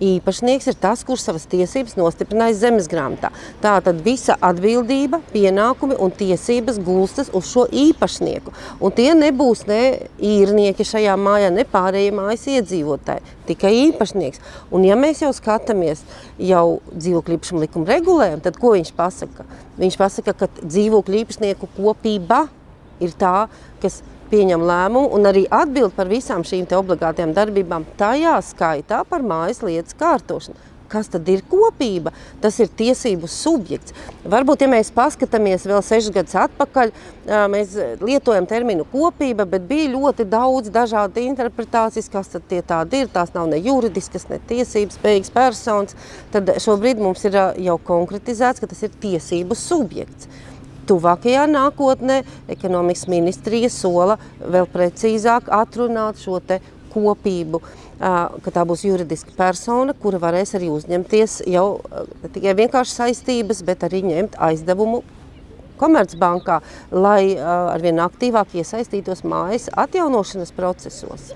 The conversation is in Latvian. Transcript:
Īpašnieks ir tas, kurš savas tiesības nostiprinājis zemesgrāmatā. Tātad visa atbildība, pienākumi un tiesības gulstas uz šo īpašnieku. Un tie nebūs ne īrnieki šajā mājā, ne pārējie mājas iedzīvotāji, tikai īpašnieks. Un ja mēs jau skatāmies jau dzīvokļu īpašuma likuma regulējumu, tad ko viņš pasaka? Viņš pasaka, ka dzīvokļu īpašnieku kopība ir tā, kas pieņem lēmumu un arī atbild par visām šīm te obligātajām darbībām, tajā skaitā par mājas lietas kārtošanu. Kas tad ir kopība? Tas ir tiesību subjekts. Varbūt, ja mēs paskatāmies vēl 6 gadus atpakaļ, mēs lietojam terminu kopība, bet bija ļoti daudz dažādu interpretācijas, kas tad tie tādi ir. Tās nav ne juridiskas, ne tiesības spējīgas personas. Tad šobrīd mums ir jau konkretizēts, ka tas ir tiesību subjekts. Tuvākajā nākotnē ekonomikas ministrija sola vēl precīzāk atrunāt šo te kopību, ka tā būs juridiska persona, kura varēs arī uzņemties jau ne tikai vienkārši saistības, bet arī ņemt aizdevumu Komercbankā, lai arvien aktīvāk iesaistītos mājas atjaunošanas procesos.